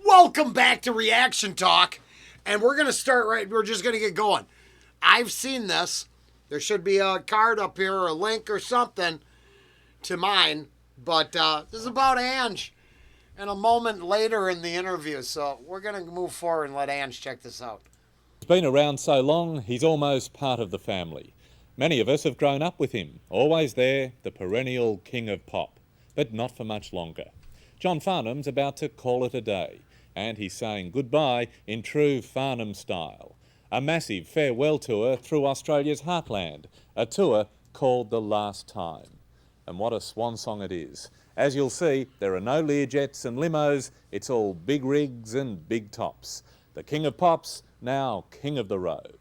Welcome back to Reaction Talk. And we're going to start we're just going to get going. I've seen this. There should be a card up here or a link or something to mine. But this is about Ange and a moment later in the interview. So we're going to move forward and let Ange check this out. He's been around so long, he's almost part of the family. Many of us have grown up with him, always there, the perennial king of pop, but not for much longer. John Farnham's about to call it a day, and he's saying goodbye in true Farnham style. A massive farewell tour through Australia's heartland, a tour called The Last Time. And what a swan song it is. As you'll see, there are no Learjets and limos, it's all big rigs and big tops. The king of pops, now king of the road.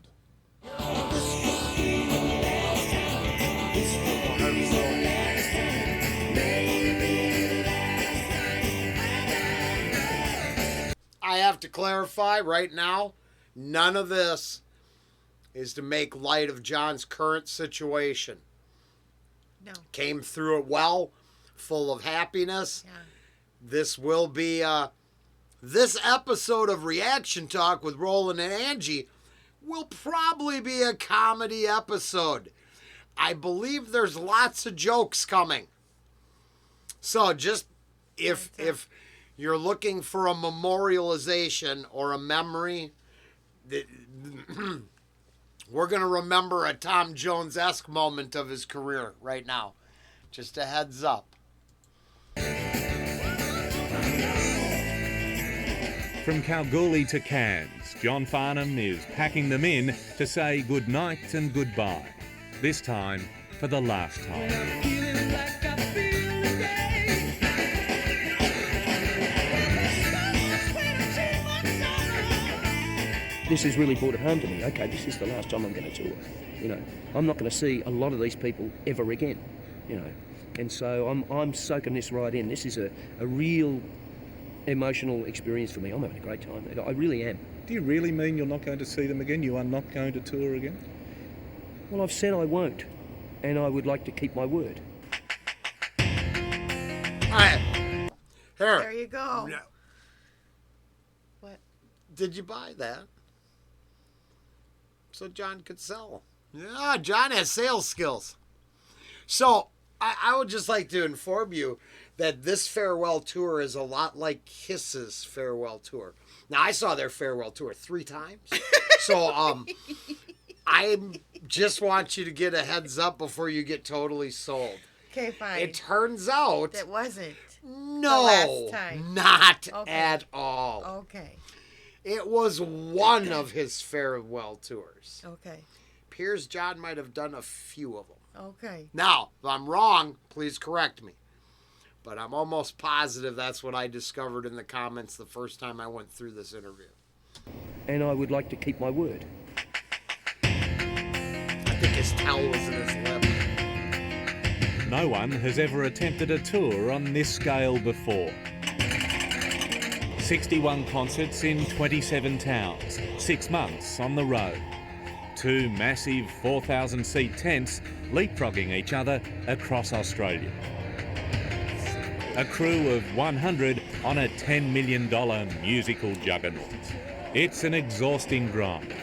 I have to clarify right now, none of this is to make light of John's current situation. No. Came through it well, full of happiness. Yeah. This will be, this episode of Reaction Talk with Rollen and Angie will probably be a comedy episode. I believe there's lots of jokes coming. So just if you're looking for a memorialization or a memory, we're going to remember a Tom Jones-esque moment of his career right now. Just a heads up. From Kalgoorlie to Cairns, John Farnham is packing them in to say good night and goodbye. This time for the last time. This has really brought it home to me. Okay, this is the last time I'm going to tour. You know, I'm not going to see a lot of these people ever again. You know, and so I'm soaking this right in. This is a real emotional experience for me. I'm having a great time. I really am. Do you really mean you're not going to see them again? You are not going to tour again? Well, I've said I won't, and I would like to keep my word. All right. Here. There you go. What? Did you buy that? So John could sell. Yeah, John has sales skills. So I would just like to inform you that this farewell tour is a lot like Kiss's farewell tour. Now, I saw their farewell tour 3 times. So I just want you to get a heads up before you get totally sold. Okay, fine. It turns out... That wasn't No, the last time. not Okay. at all. Okay. It was one of his farewell tours. Okay. Piers John might have done a few of them. Okay. Now, if I'm wrong, please correct me. But I'm almost positive that's what I discovered in the comments the first time I went through this interview. And I would like to keep my word. I think his towel was in his lip. No one has ever attempted a tour on this scale before. 61 concerts in 27 towns, 6 months on the road. 2 massive 4,000-seat tents leapfrogging each other across Australia. A crew of 100 on a $10 million musical juggernaut. It's an exhausting grind.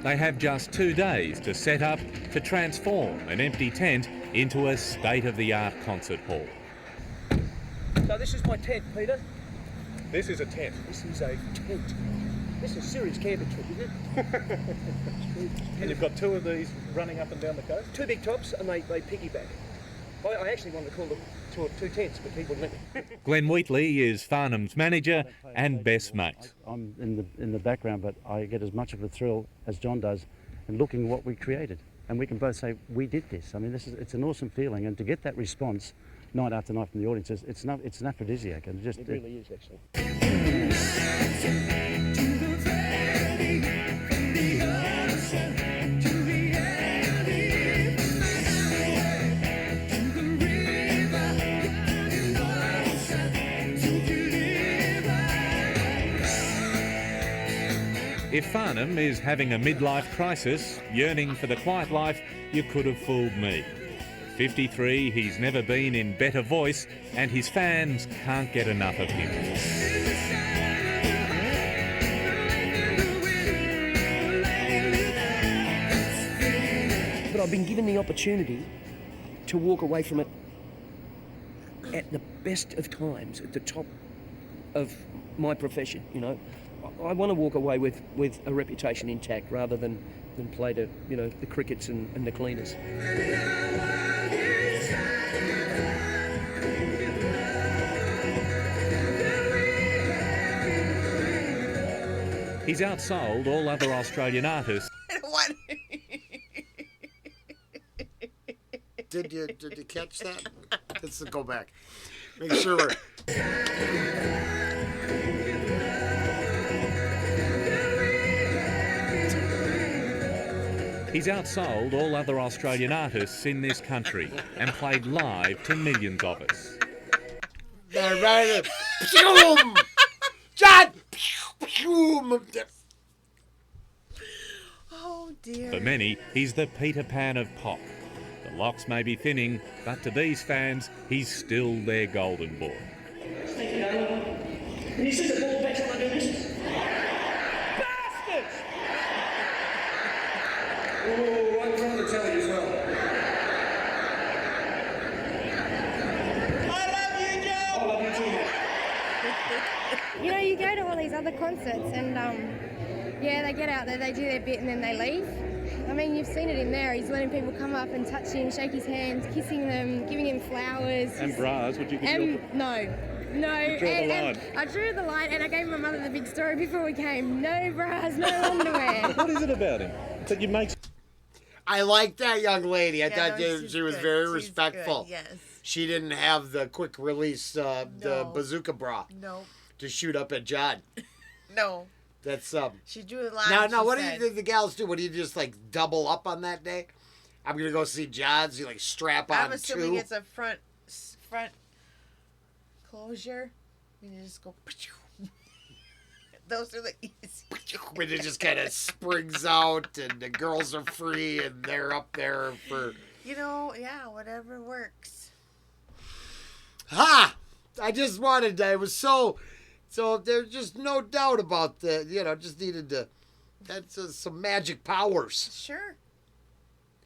They have just 2 days to set up to transform an empty tent into a state-of-the-art concert hall. So this is my tent, Peter. This is a tent. This is a tent. This is a serious camping trip, isn't it? And you've got 2 of these running up and down the coast? 2 big tops, and they piggyback. I actually wanted to call them 2 tents, but he wouldn't let me. Glenn Wheatley is Farnham's manager and best mate. I'm in the background, but I get as much of a thrill as John does in looking at what we created. And we can both say, we did this. I mean, it's an awesome feeling, and to get that response night after night from the audience, it's an aphrodisiac. And It really is, actually. If Farnham is having a midlife crisis, yearning for the quiet life, you could have fooled me. At 53, he's never been in better voice, and his fans can't get enough of him. I've been given the opportunity to walk away from it at the best of times, at the top of my profession, you know. I want to walk away with a reputation intact rather than play to, you know, the crickets and the cleaners. He's outsold all other Australian artists. What? Did you catch that? Let's go back. Make sure we're... He's outsold all other Australian artists in this country and played live to millions of us. They're right. Boom! John! Boom! Oh dear. For many, he's the Peter Pan of pop. The locks may be thinning, but to these fans, he's still their golden boy. Thank you, darling. Can you see the ball back on the business? Bastards! Oh, right in front of the telly as well. I love you, Joe! I love you too, mate. You know, you go to all these other concerts and, yeah, they get out there, they do their bit and then they leave. I mean, you've seen it in there. He's letting people come up and touch him, shake his hands, kissing them, giving him flowers. And bras, would you give your... No. You drew the line. I drew the line and I gave my mother the big story before we came. No bras, no underwear. What is it about him that you make... I like that young lady. I thought no, she was good. very She's respectful. good, yes. She didn't have the quick release, the No. bazooka bra No. to shoot up at John. No. That's She drew a line. Now, she what do said. you think the gals do? What do you just like double up on that day? I'm gonna go see John's. You like strap on I'm assuming two. it's a front closure. You just go. Those are the easy. When it just kind of springs out, and the girls are free, and they're up there for. You know, yeah, whatever works. Ha! I just wanted. I was so. There's just no doubt about the. Just needed to. That's some magic powers. Sure.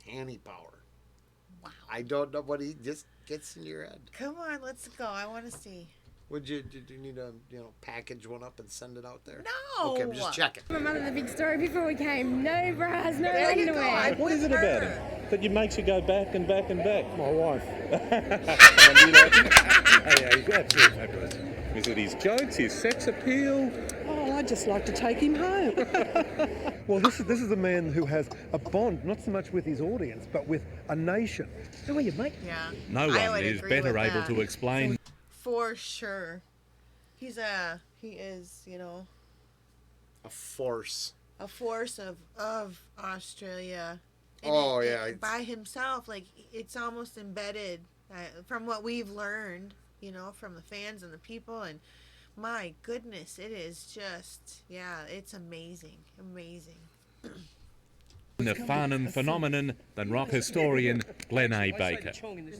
Hanny power. Wow. I don't know what he just gets in your head. Come on, let's go. I want to see. Did you need to package one up and send it out there? No. Okay, I'm just checking. My mother the big story before we came. No bras, no There you go. underwear. I'm What is it with about her. him that you makes you go back and back and back? My wife. Hey, that's fabulous. Is it his jokes, his sex appeal? Oh, I'd just like to take him home. Well, this is a man who has a bond, not so much with his audience, but with a nation. How are you, mate? Yeah. No I one would is agree better with able that. to explain For sure. He is, A force. a force of Australia. Oh, yeah, it's- By himself, like it's almost embedded from what we've learned, from the fans and the people, and my goodness, it is just, it's amazing. the Farnham phenomenon than rock historian Glenn A. Baker.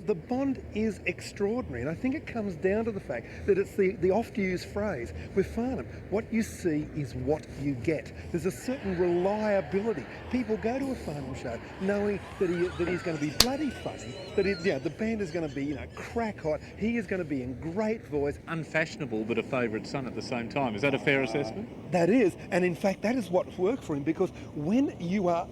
The bond is extraordinary, and I think it comes down to the fact that it's the oft-used phrase with Farnham: what you see is what you get. There's a certain reliability. People go to a Farnham show knowing that he's going to be bloody funny, that the band is going to be crack hot. He is going to be in great voice. Unfashionable, but a favourite son at the same time. Is that a fair assessment? That is, and in fact, that is what's worked for him, because when you are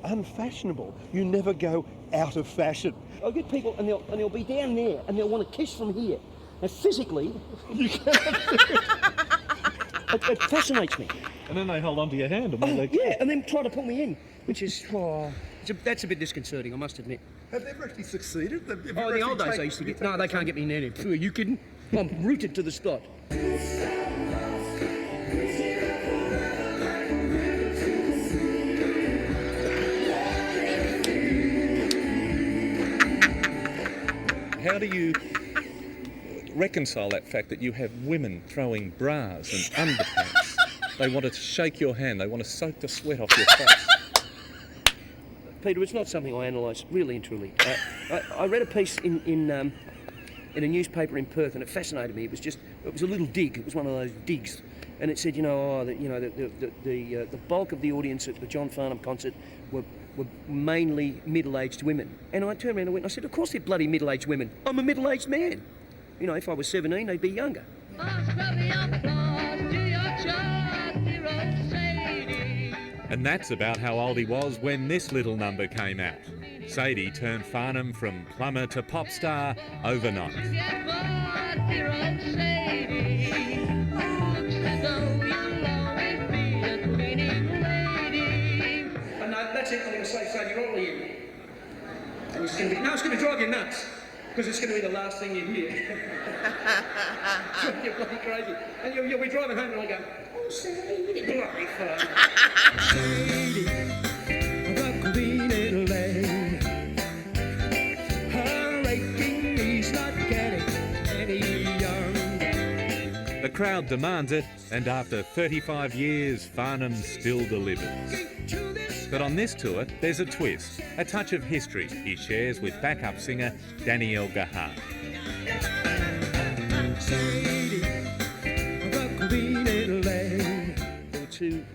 unfashionable, you never go out of fashion. I'll get people and they'll be down there and they'll want to kiss from here. And physically, you cannot do it. It fascinates me. And then they hold on to your hand and And then try to pull me in, which is, that's a bit disconcerting, I must admit. Have they ever actually succeeded? In the old days I used to get, no, they can't get me near there. Are you kidding? I'm rooted to the spot. How do you reconcile that fact that you have women throwing bras and underpants? They want to shake your hand. They want to soak the sweat off your face. Peter, it's not something I analyse really and truly. I read a piece in a newspaper in Perth, and it fascinated me. It was a little dig. It was one of those digs, and it said, the bulk of the audience at the John Farnham concert were were mainly middle-aged women. And I turned around and went, I said, of course they're bloody middle-aged women. I'm a middle-aged man. You know, if I was 17, they'd be younger. And that's about how old he was when this little number came out. Sadie turned Farnham from plumber to pop star overnight. That's it, I'm going to say Sadie Rollen here. And it's going to be, no, it's going to drive you nuts, because it's going to be the last thing you hear. You're bloody crazy. And you'll be driving home and I go, oh, Sadie, bloody fuck. Sadie, the queen in lane. Her aching knees not getting any younger. The crowd demands it, and after 35 years, Farnham still delivers. But on this tour, there's a twist, a touch of history he shares with backup singer Danielle Gahar. There were two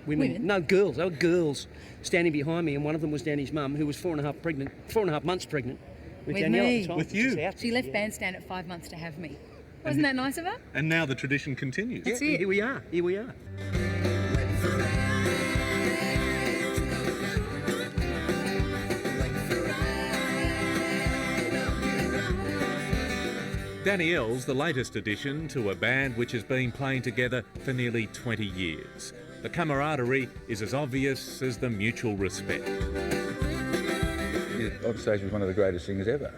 women? No, girls. They were girls standing behind me, and one of them was Danny's mum, who was 4.5 months pregnant with Danielle me. at the time. With you. She left bandstand at 5 months to have me. Wasn't that nice of her? And now the tradition continues. That's it. Here we are. Here we are. Danielle's the latest addition to a band which has been playing together for nearly 20 years. The camaraderie is as obvious as the mutual respect. On stage was one of the greatest singers ever.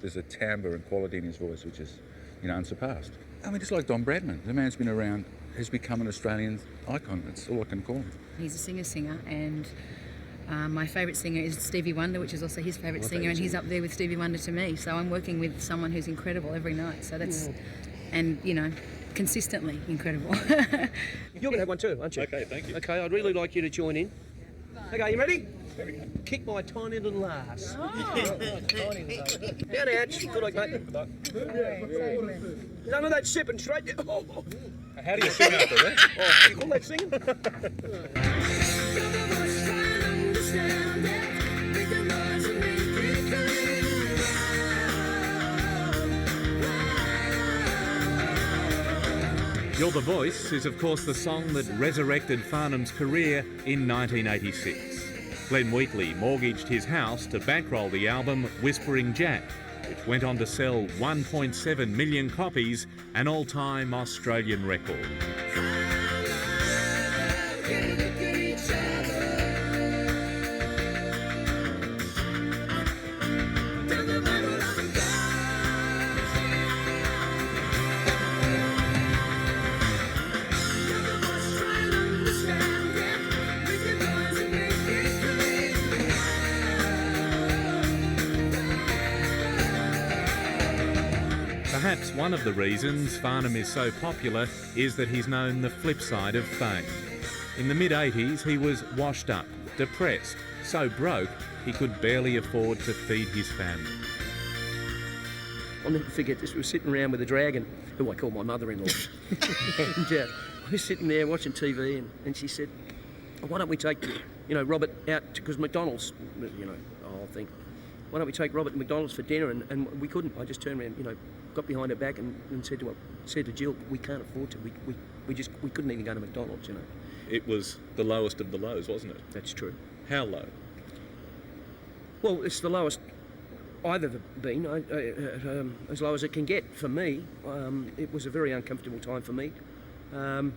There's a timbre and quality in his voice which is, unsurpassed. I mean, just like Don Bradman. The man's been around, has become an Australian icon. That's all I can call him. He's a singer, and my favourite singer is Stevie Wonder, which is also his favourite singer, and he's up there with Stevie Wonder to me. So I'm working with someone who's incredible every night. So that's, and consistently incredible. You're going to have one too, aren't you? Okay, thank you. Okay, I'd really like you to join in. Okay, you ready? Kick my tiny little ass. Down out. Good luck, mate. None of that sipping straight. Oh. How do you sing after that? Oh, you call that singing? You're the Voice is of course the song that resurrected Farnham's career in 1986. Glenn Wheatley mortgaged his house to bankroll the album Whispering Jack, which went on to sell 1.7 million copies, an all-time Australian record. Perhaps one of the reasons Farnham is so popular is that he's known the flip side of fame. In the mid-80s, he was washed up, depressed, so broke he could barely afford to feed his family. I'll never forget this. We were sitting around with a dragon, who I call my mother-in-law. And we were sitting there watching TV, and she said, why don't we take, Robert out, because McDonald's, the whole thing. Why don't we take Robert to McDonald's for dinner? And we couldn't. I just turned around, got behind her back and said to Jill, we can't afford to. We couldn't even go to McDonald's, It was the lowest of the lows, wasn't it? That's true. How low? Well, it's the lowest I've ever been, as low as it can get for me. It was a very uncomfortable time for me. I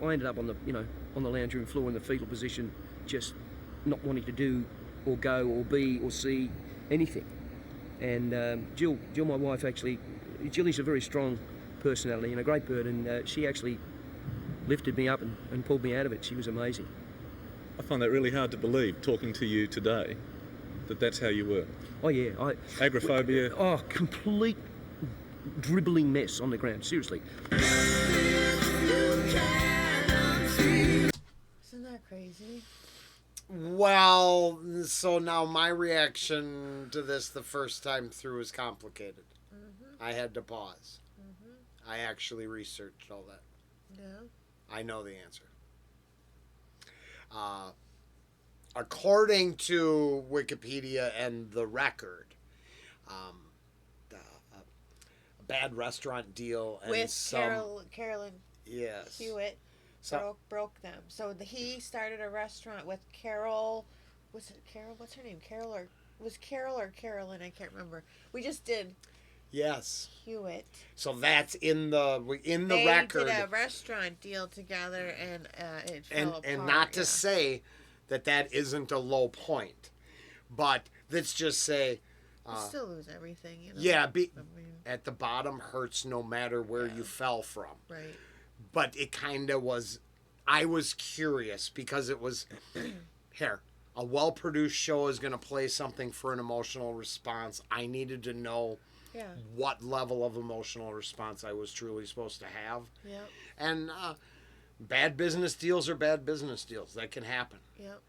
ended up on the lounge room floor in the fetal position, just not wanting to do or go or be or see anything. And Jill, my wife, actually, Jilly's a very strong personality and a great bird, and she actually lifted me up and pulled me out of it. She was amazing. I find that really hard to believe, talking to you today, that's how you were. Oh yeah. Agoraphobia. Oh, complete dribbling mess on the ground, seriously. Isn't that crazy? Well, so now my reaction to this the first time through is complicated. I had to pause. I actually researched all that. Yeah. I know the answer. according to Wikipedia and the record, a bad restaurant deal and With Carolyn yes. Hewitt broke them. So he started a restaurant with Carol. Was it Carol? What's her name? Carol or was Carol or Carolyn? I can't remember. We just did Yes. Hewitt. So that's in the They record. did a restaurant deal together, and it fell apart. And not to say that isn't a low point, but let's just say. You still lose everything, you know. Yeah, at the bottom hurts no matter where you fell from. Right. But it kind of was. I was curious because it was here. A well-produced show is going to play something for an emotional response. I needed to know what level of emotional response I was truly supposed to have. Yep. And bad business deals are bad business deals. That can happen. Yep.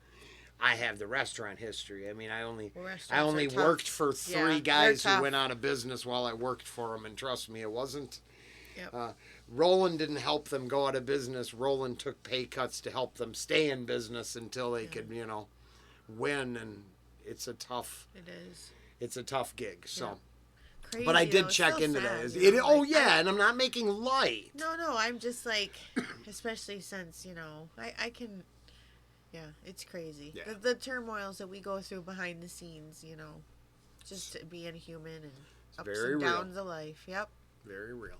I have the restaurant history. I mean, I only Restaurants are tough. worked for three guys they're who tough. went out of business while I worked for them, and trust me, it wasn't. Yep. Rollen didn't help them go out of business. Rollen took pay cuts to help them stay in business until they could, win. And it's a tough. It is. It's a tough gig. So. Crazy, But I did though. check It's so into sad, that. you know, And I'm not making light. No, I'm just like, especially since, I can, it's crazy. Yeah. The turmoils that we go through behind the scenes, just being human and ups very and real. downs of life. Yep. Very real.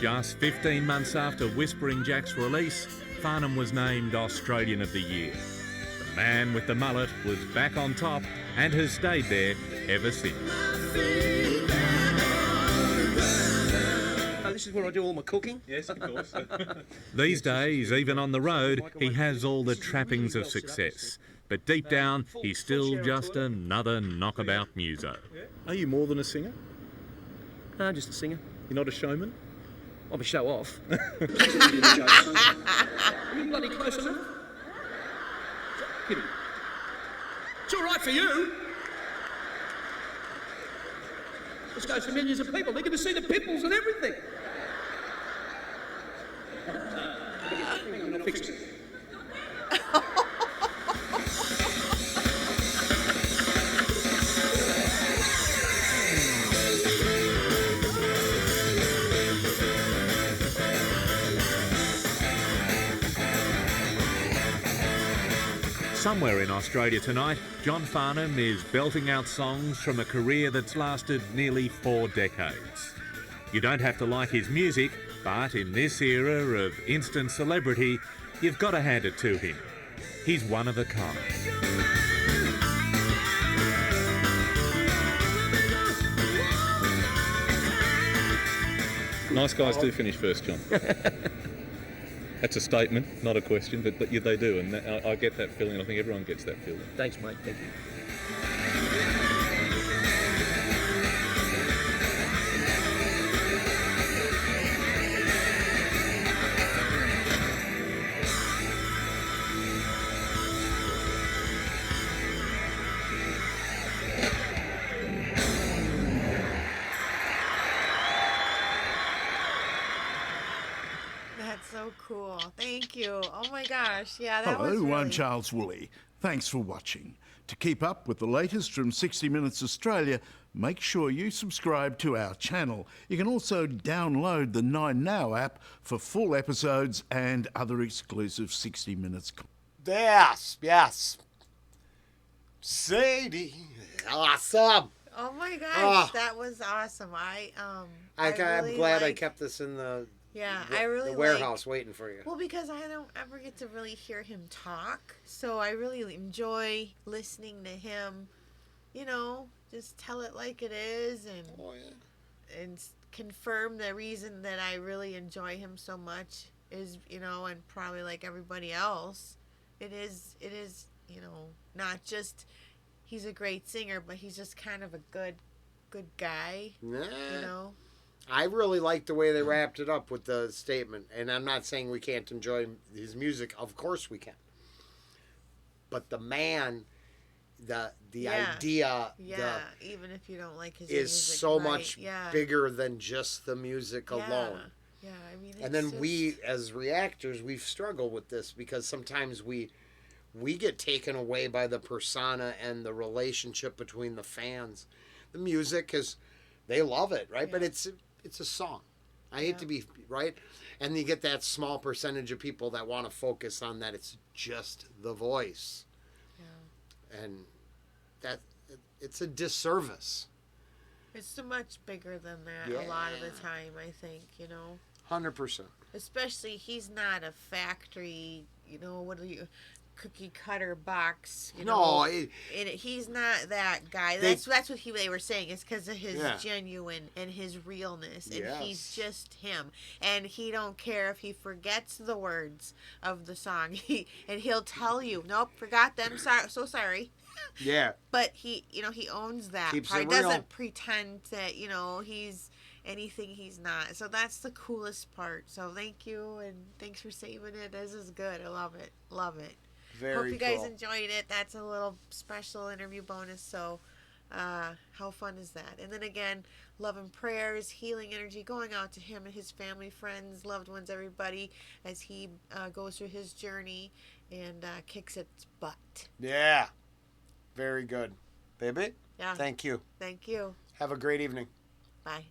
Just 15 months after Whispering Jack's release, Farnham was named Australian of the Year. The man with the mullet was back on top and has stayed there ever since. This is where I do all my cooking. Yes, of course. These days, even on the road, he has all the trappings of success. But deep down, he's still just another knockabout muso. Are you more than a singer? No, just a singer. You're not a showman? I'm a show off. Are you bloody close enough? It's all right for you. This goes to millions of people. They're going to see the pimples and everything. Hang on, I'll fix it. Somewhere in Australia tonight, John Farnham is belting out songs from a career that's lasted nearly 4 decades. You don't have to like his music, but in this era of instant celebrity, you've got to hand it to him. He's one of a kind. Nice guys do finish first, John. That's a statement, not a question, but yeah, they do, and I get that feeling. I think everyone gets that feeling. Thanks, mate. Thank you. That's so cool. Thank you. Oh my gosh. Yeah, that was Hello, really... I'm Charles Woolley. Thanks for watching. To keep up with the latest from 60 Minutes Australia, make sure you subscribe to our channel. You can also download the 9Now app for full episodes and other exclusive 60 Minutes. Yes. Sadie. Awesome. Oh my gosh, Ah. that was awesome. I'm I'm glad I kept this in the I really the warehouse waiting for you. Well, because I don't ever get to really hear him talk, so I really enjoy listening to him. Just tell it like it is, and confirm the reason that I really enjoy him so much is, and probably like everybody else, it is, not just he's a great singer, but he's just kind of a good guy, I really like the way they wrapped it up with the statement, and I'm not saying we can't enjoy his music. Of course we can. But the man, the idea, even if you don't like his is music, so right? much bigger than just the music alone. Yeah, I mean, and then we, as reactors, we've struggled with this because sometimes we get taken away by the persona and the relationship between the fans. The music is, they love it, right? But it's a song. I hate to be right, and you get that small percentage of people that want to focus on that. It's just the voice, and that it's a disservice. It's so much bigger than that a lot of the time, I think, 100%. Especially, he's not a factory, cookie cutter box, he's not that guy. That's what they were saying. It's because of his genuine and his realness, and he's just him. And he don't care if he forgets the words of the song. He'll tell you, nope, forgot them. So sorry. Yeah. But he owns that Keeps part. it He real. doesn't pretend that, he's anything he's not. So that's the coolest part. So thank you, and thanks for saving it. This is good. I love it. Love it. Very Hope you guys cool. enjoyed it. That's a little special interview bonus. So how fun is that? And then again, love and prayers, healing energy going out to him and his family, friends, loved ones, everybody, as he goes through his journey and kicks its butt. Yeah. Very good. Baby? Yeah. Thank you. Thank you. Have a great evening. Bye.